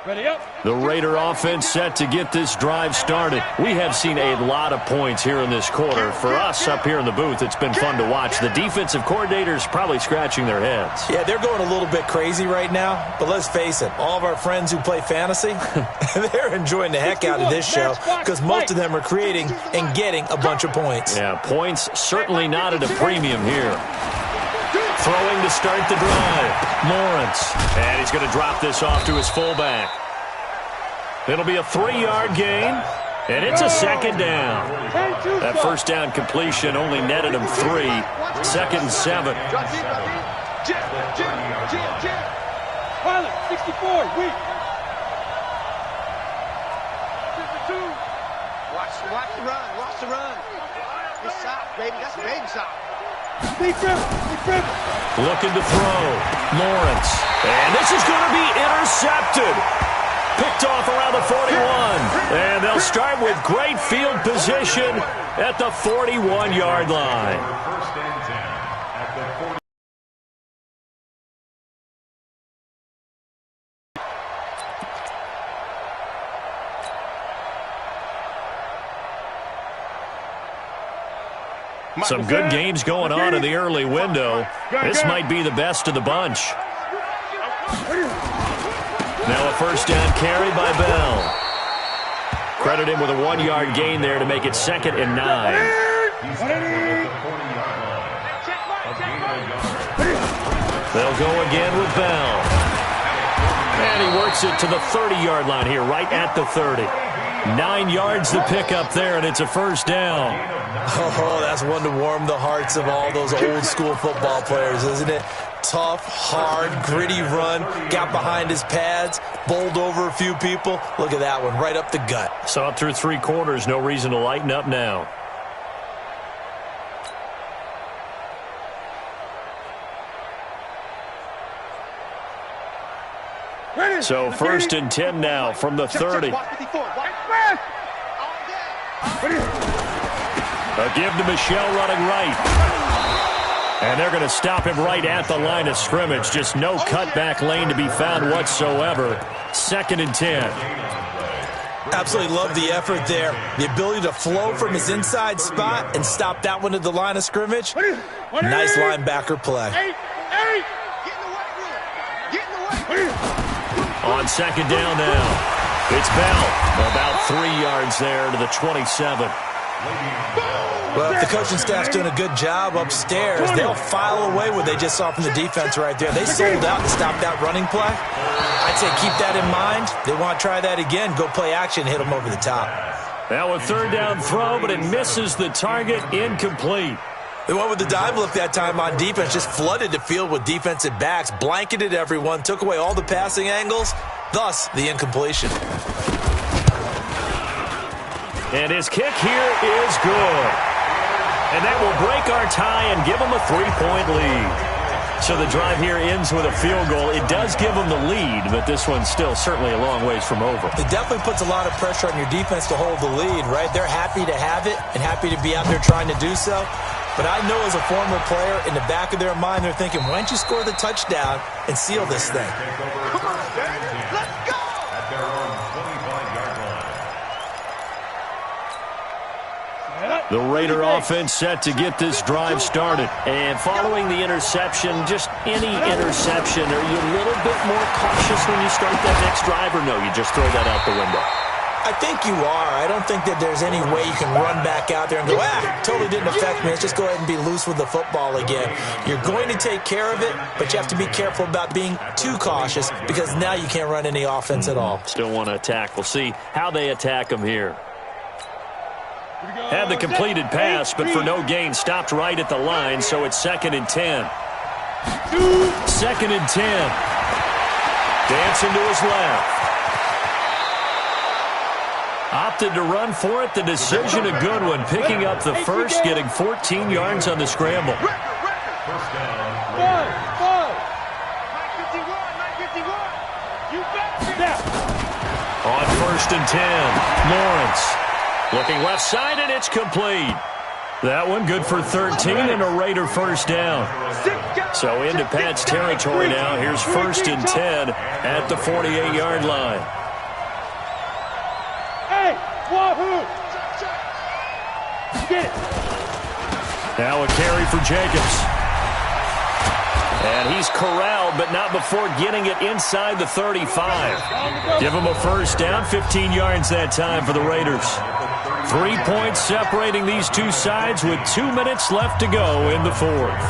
Ready up.
The Raider offense set to get this drive started. We have seen a lot of points here in this quarter. For us up here in the booth, it's been fun to watch. The defensive coordinators probably scratching their heads.
Yeah, they're going a little bit crazy right now, but let's face it, all of our friends who play fantasy, they're enjoying the heck out of this show because most of them are creating and getting a bunch of points.
Yeah, points certainly not at a premium here. Throwing to start the drive. Lawrence. And he's going to drop this off to his fullback. It'll be a 3-yard gain, and it's a 2nd down. That first down completion only netted him 3. 2nd and 7.
Pilot, 64, weak.
Watch the run. Watch the run. Good shot, baby. That's a baby shot.
Deep rip.
Looking to throw. Lawrence. And this is going to be intercepted. Picked off around the 41. And they'll start with great field position at the 41-yard line.
First and 10 at the 40.
Some good games going on in the early window. This might be the best of the bunch. Now a first down carry by Bell. Credit him with a 1-yard gain there to make it 2nd and 9.
He's at the 40-yard line. A gain of a yard.
They'll go again with Bell. And he works it to the 30-yard line here, right at the 30. 9 yards to pick up there, and it's a first down.
Oh, that's one to warm the hearts of all those old school football players, isn't it? Tough, hard, gritty run, got behind his pads, bowled over a few people. Look at that one, right up the gut.
Saw it through 3 quarters, no reason to lighten up now. So 1st and 10 now from the 30. A give to Michel running right. And they're going to stop him right at the line of scrimmage. Just no cutback lane to be found whatsoever. 2nd and 10.
Absolutely love the effort there. The ability to flow from his inside spot and stop that one at the line of scrimmage. Nice linebacker play.
On 2nd down now. It's Bell. About 3 yards there to the 27.
Well, if the coaching staff's doing a good job upstairs, they'll file away what they just saw from the defense right there. They sold out to stop that running play. I'd say keep that in mind. They want to try that again. Go play action, hit them over the top.
Now a 3rd down throw, but it misses the target, incomplete.
They went with the dime look that time on defense, just flooded the field with defensive backs, blanketed everyone, took away all the passing angles, thus the incompletion.
And his kick here is good. And that will break our tie and give them a 3-point lead. So the drive here ends with a field goal. It does give them the lead, but this one's still certainly a long ways from over.
It definitely puts a lot of pressure on your defense to hold the lead, right? They're happy to have it and happy to be out there trying to do so. But I know as a former player, in the back of their mind, they're thinking, why don't you score the touchdown and seal this thing?
Come on, let's go!
At their own 25-yard line.
The Raider offense set to get this drive started. And following the interception, just any interception, are you a little bit more cautious when you start that next drive, or no, you just throw that out the window?
I think you are. I don't think that there's any way you can run back out there and go, totally didn't affect me. Let's just go ahead and be loose with the football again. You're going to take care of it, but you have to be careful about being too cautious because now you can't run any offense at all.
Still want to attack. We'll see how they attack them here. Had the completed pass, but for no gain, stopped right at the line, so it's 2nd and 10. 2nd and 10. Dancing to his left. Opted to run for it. The decision a good one. Picking up the first, getting 14 yards on the scramble.
First down.
951. You bet.
On 1st and 10, Lawrence. Looking left side, and it's complete. That one good for 13 and a Raider first down. So into Pat's territory now. Here's 1st and 10 at the 48-yard line.
Wahoo! Get it.
Now a carry for Jacobs. And he's corralled, but not before getting it inside the 35. Give him a first down, 15 yards that time for the Raiders. 3 points separating these two sides with 2 minutes left to go in the fourth.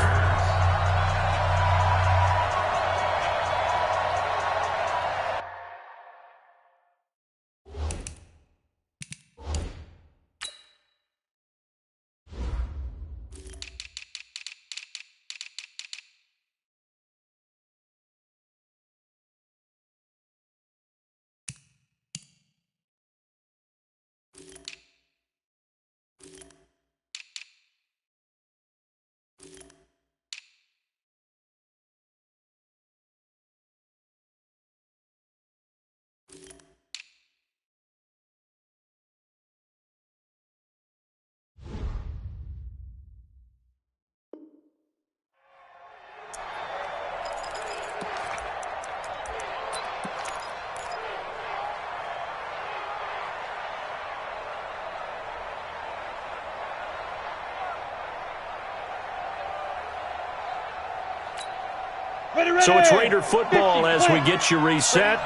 So it's Raider football as we get you reset.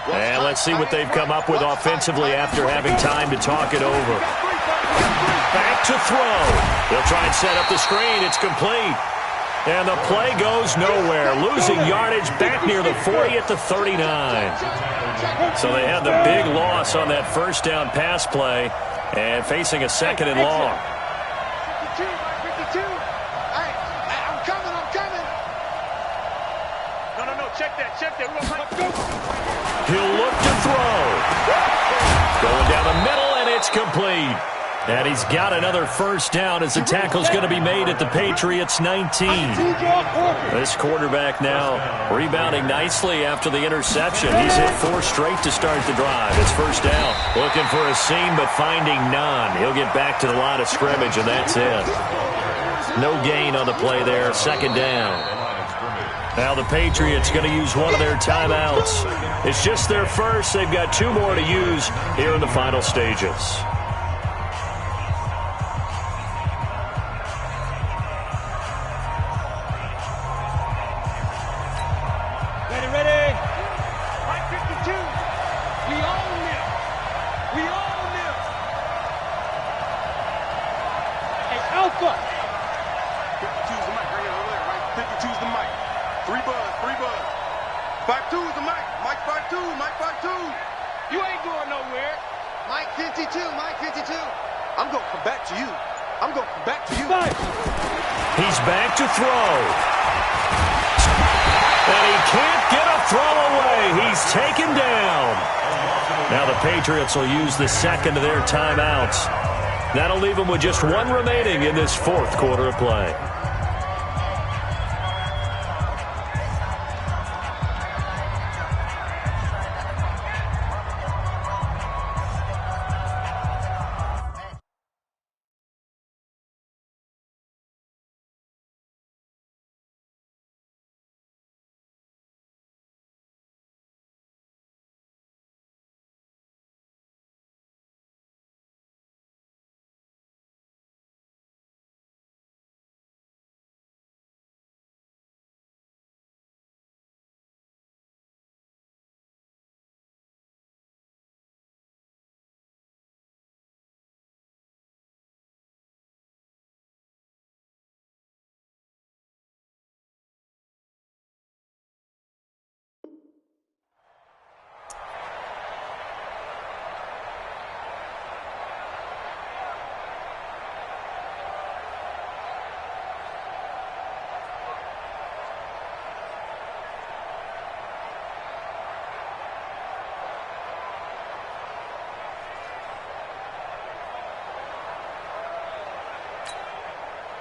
And let's see what they've come up with offensively after having time to talk it over. Back to throw. They'll try and set up the screen. It's complete. And the play goes nowhere. Losing yardage back near the 40 at the 39. So they had the big loss on that first down pass play and facing a 2nd and long.
52. I'm coming. No. Check that.
He'll look to throw. Going down the middle, and it's complete. And he's got another first down as the tackle's going to be made at the Patriots' 19. This quarterback now rebounding nicely after the interception. He's hit 4 straight to start the drive. It's first down. Looking for a seam, but finding none. He'll get back to the line of scrimmage, and that's it. No gain on the play there. 2nd down. Now the Patriots going to use one of their timeouts. It's just their first. They've got 2 more to use here in the final stages.
Ready. Mike 52. We own them. Hey, Alpha.
52's the mic right here, over there, right? 52's the mic. 3 buzz. 52's the mic. Mike 52. You ain't going nowhere. Mike 52. I'm going to come back to you. I'm going back to you.
He's back to throw. And he can't get a throw away. He's taken down. Now the Patriots will use the second of their timeouts. That'll leave them with just one remaining in this fourth quarter of play.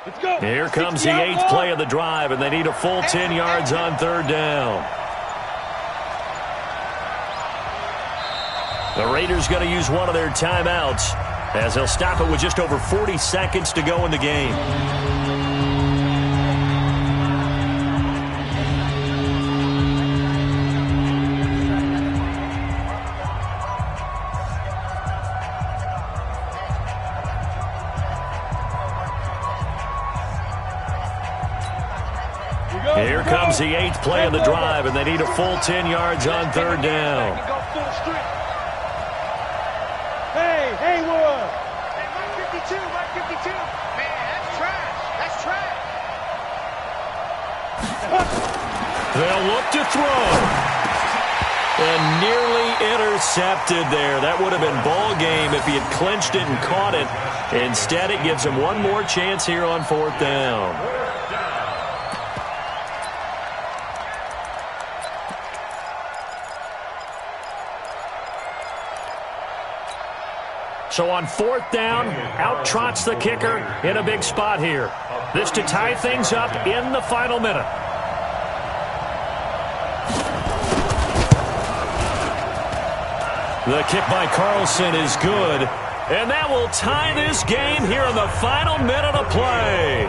Let's go.
Here comes the 8th play of the drive, and they need a full 10 yards on third down. The Raiders going to use one of their timeouts as they'll stop it with just over 40 seconds to go in the game. Here comes the 8th play of the drive, and they need a full 10 yards on third down.
Hey, Haywood!
Hey, Mike 52, Mike 52. Man, that's trash. That's trash.
They'll look to throw. And nearly intercepted there. That would have been ball game if he had clinched it and caught it. Instead, it gives him one more chance here on fourth down. So on fourth down, out trots the kicker in a big spot here. This to tie things up in the final minute. The kick by Carlson is good, and that will tie this game here in the final minute of play.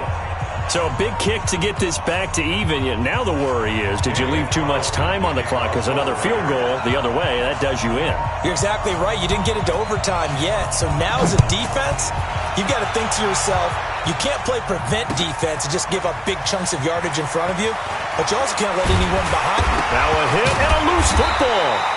So a big kick to get this back to even. Yet now the worry is, did you leave too much time on the clock? Because another field goal the other way, that does you in.
You're exactly right. You didn't get into overtime yet. So now as a defense, you've got to think to yourself, you can't play prevent defense and just give up big chunks of yardage in front of you, but you also can't let anyone behind you.
Now a hit and a loose football.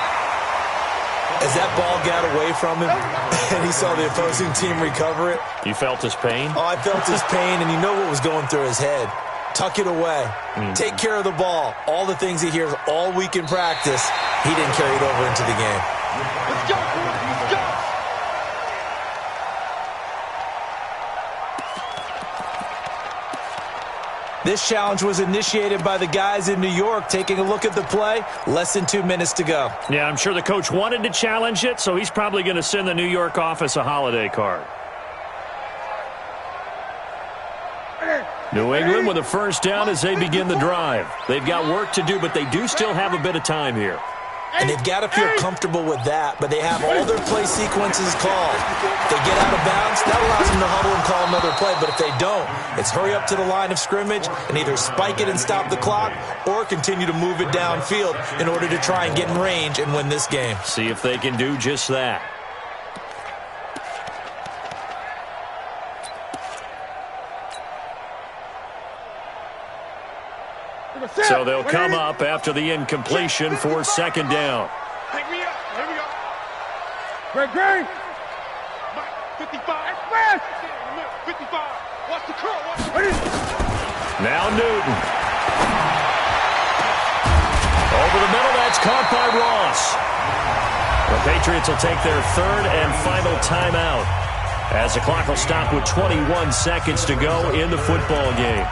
As that ball got away from him and he saw the opposing team recover it.
You felt his pain?
Oh, I felt his pain, and you know what was going through his head. Tuck it away. Take care of the ball. All the things he hears all week in practice, he didn't carry it over into the game.
Let's go, let's go.
This challenge was initiated by the guys in New York. Taking a look at the play, less than 2 minutes to go.
Yeah, I'm sure the coach wanted to challenge it, so he's probably going to send the New York office a holiday card. New England with a first down as they begin the drive. They've got work to do, but they do still have a bit of time here.
And they've got to feel comfortable with that, but they have all their play sequences called. If they get out of bounds, that allows them to huddle and call another play, but if they don't, it's hurry up to the line of scrimmage and either spike it and stop the clock or continue to move it downfield in order to try and get in range and win this game.
See if they can do just that. So they'll come up after the incompletion for second down.
Pick me up. Here we go.
Great.
Mike 55. Express. 55. Watch the curl. Watch the curl.
Now Newton. Over the middle, that's caught by Ross. The Patriots will take their third and final timeout. as the clock will stop with 21 seconds to go in the football game.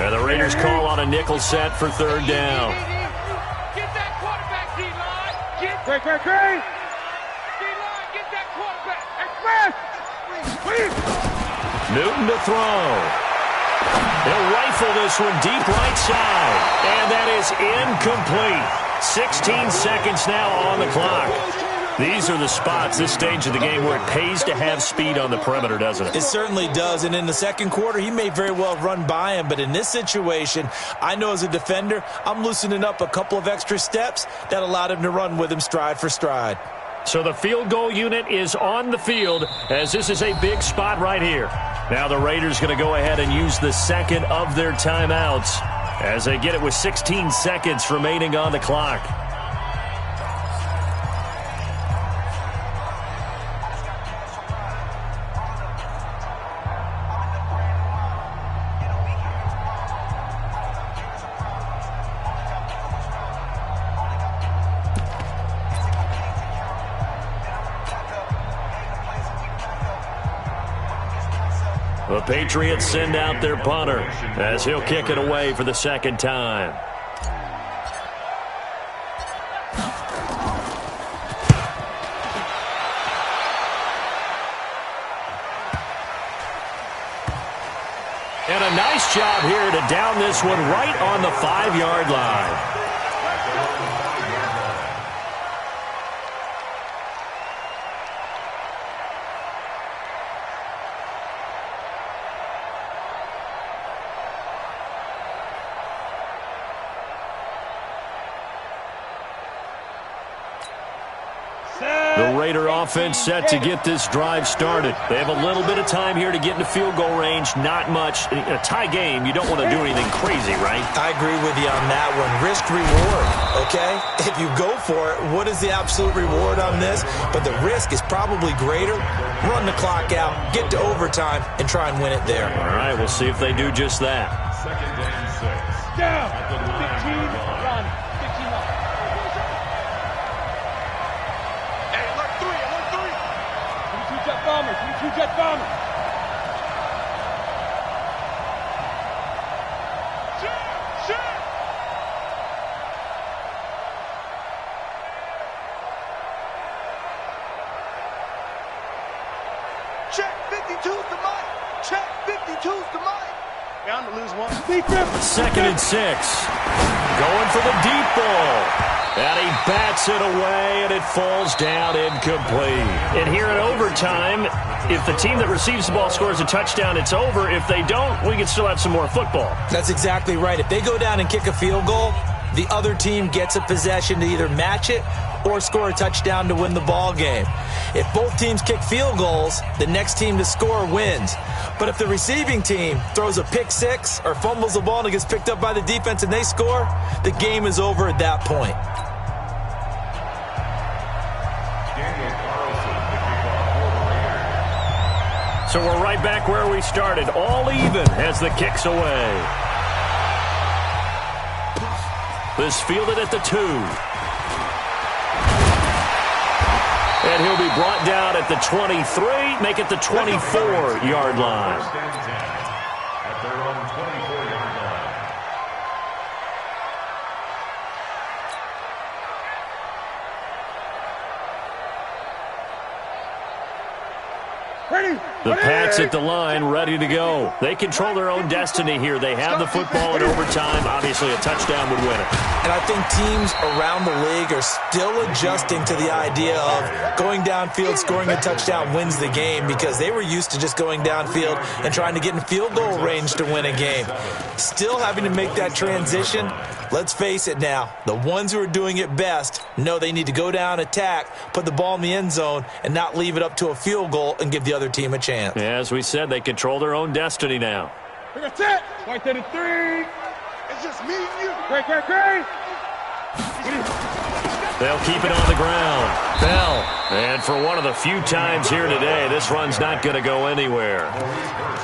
And the Raiders call on a nickel set for third down.
Get that quarterback, D-line. Great. D-line, get that quarterback. Express.
Newton to throw. He'll rifle this one deep right side. And that is incomplete. 16 seconds now on the clock. These are the spots, this stage of the game, where it pays to have speed on the perimeter, doesn't it?
It certainly does. And in the second quarter, he may very well run by him. But in this situation, I know as a defender, I'm loosening up a couple of extra steps that allowed him to run with him stride for stride.
So the field goal unit is on the field, as this is a big spot right here. Now the Raiders going to go ahead and use the second of their timeouts as they get it with 16 seconds remaining on the clock. The Patriots send out their punter as he'll kick it away for the second time. And a nice job here to down this one right on the 5-yard line. The Raider offense set to get this drive started. They have a little bit of time here to get into field goal range. Not much. In a tie game, you don't want to do anything crazy, right?
I agree with you on that one. Risk reward, okay? If you go for it, what is the absolute reward on this? But the risk is probably greater. Run the clock out, get to overtime, and try and win it there.
All right, we'll see if they do just that.
Second and 6.
Down.
At the
15, run. 15 up.
Hey, alert 3.
22 jet bombers. 22 jet bombers.
Shit. Check 52's the mic. Check 52's the mic. Bound to lose one.
Second and 6. Going for the deep ball. And he bats it away, and it falls down incomplete. And here in overtime, if the team that receives the ball scores a touchdown, it's over. If they don't, we can still have some more football.
That's exactly right. If they go down and kick a field goal, the other team gets a possession to either match it or score a touchdown to win the ball game. If both teams kick field goals, the next team to score wins. But if the receiving team throws a pick six or fumbles the ball and it gets picked up by the defense and they score, the game is over at that point.
Daniel Carlson, the kickoff for the Raiders.
So we're right back where we started, all even as the kick's away. This fielded at the 2. And he'll be brought down at the 23, make it the 24-yard line.
First and 10 at their own 24-yard line.
The Pats at the line, ready to go. They control their own destiny here. They have the football in overtime. Obviously, a touchdown would win it.
And I think teams around the league are still adjusting to the idea of going downfield, scoring a touchdown wins the game, because they were used to just going downfield and trying to get in field goal range to win a game. Still having to make that transition. Let's face it now, the ones who are doing it best know they need to go down, attack, put the ball in the end zone, and not leave it up to a field goal and give the other team a chance.
As we said, they control their own destiny now.
That's it. Right to the 3.
It's just me and you.
Great, great, great.
They'll keep it on the ground. Bell. And for one of the few times here today, this run's not going to go anywhere.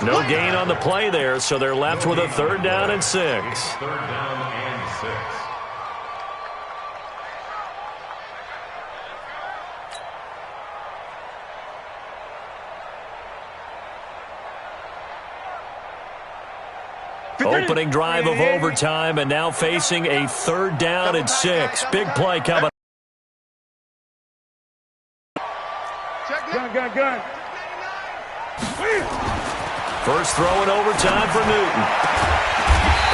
No gain on the play there, so they're left with a 3rd down and 6.
3rd down and 6.
Opening drive of overtime, and now facing a 3rd down and 6. Big play coming.
Gun.
First throw in overtime for Newton.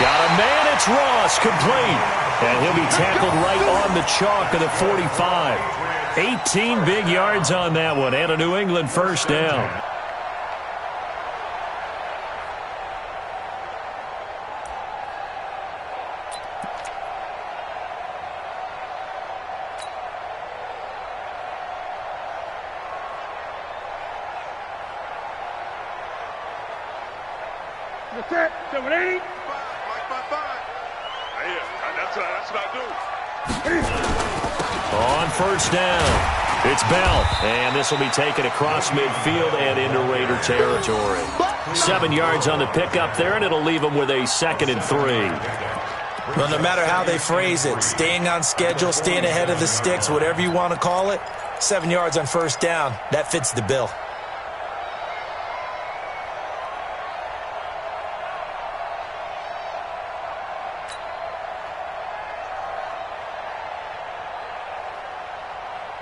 Got a man, it's Ross, complete. And he'll be tackled right on the chalk of the 45. 18 big yards on that one, and a New England 1st down.
That's it. 780.
Mike, 5. That's what I do.
On 1st down, it's Bell, and this will be taken across midfield and into Raider territory. 7 yards on the pickup there, and it'll leave them with a 2nd and 3.
Well, no matter how they phrase it, staying on schedule, staying ahead of the sticks, whatever you want to call it, 7 yards on 1st down, that fits the bill.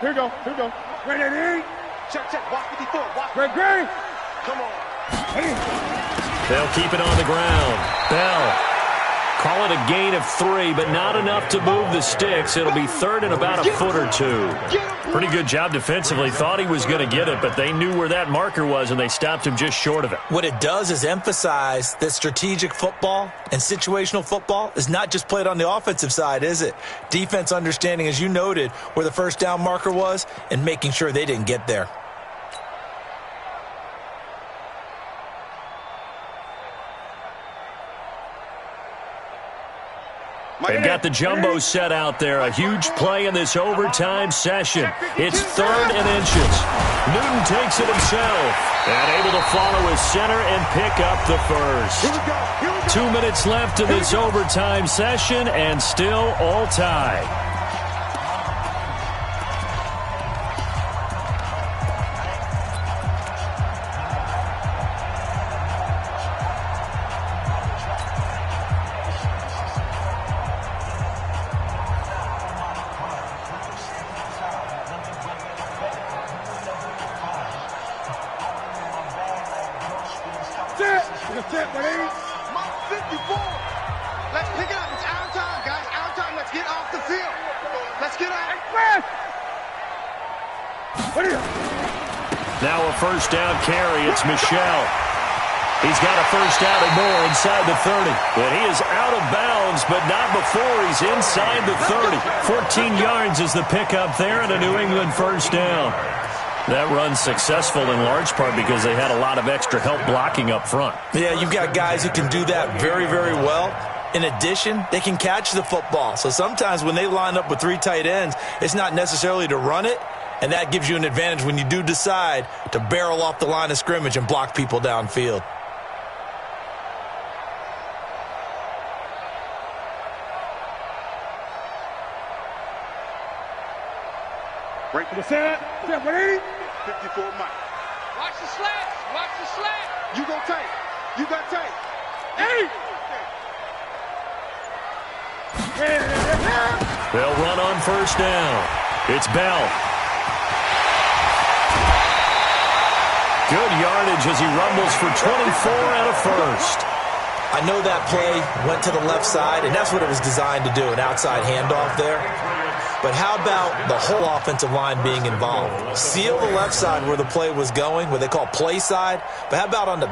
Here we go. Ready, ready.
Check. Watch 54. Watch.
Great.
Come on.
They'll keep it on the ground. Bell. Call it a gain of 3, but not enough to move the sticks. It'll be 3rd and about a foot or 2. Pretty good job defensively. Thought he was going to get it, but they knew where that marker was, and they stopped him just short of it.
What it does is emphasize that strategic football and situational football is not just played on the offensive side, is it? Defense understanding, as you noted, where the 1st down marker was and making sure they didn't get there.
They've got the jumbo set out there. A huge play in this overtime session. It's 3rd and inches. Newton takes it himself and able to follow his center and pick up the 1st. 2 minutes left in this overtime session and still all tied.
That's it, ready?
Mike, 54. Let's pick it up. It's our time, guys. Our time. Let's get off the field. Let's get off.
Now a 1st down carry. It's Michelle. He's got a 1st down and more inside the 30. And he is out of bounds, but not before he's inside the 30. 14 yards is the pickup there, and a New England 1st down. That run's successful in large part because they had a lot of extra help blocking up front.
Yeah, you've got guys who can do that very, very well. In addition, they can catch the football. So sometimes when they line up with 3 tight ends, it's not necessarily to run it, and that gives you an advantage when you do decide to barrel off the line of scrimmage and block people downfield.
Break for the set. Ready?
54, Mike.
Watch the slats. Watch the slat.
You go tight. You got tight.
Hey!
They'll run on 1st down. It's Bell. Good yardage as he rumbles for 24 and a 1st.
I know that play went to the left side, and that's what it was designed to do, an outside handoff there. But how about the whole offensive line being involved? Seal the left side where the play was going, what they call play side. But how about on the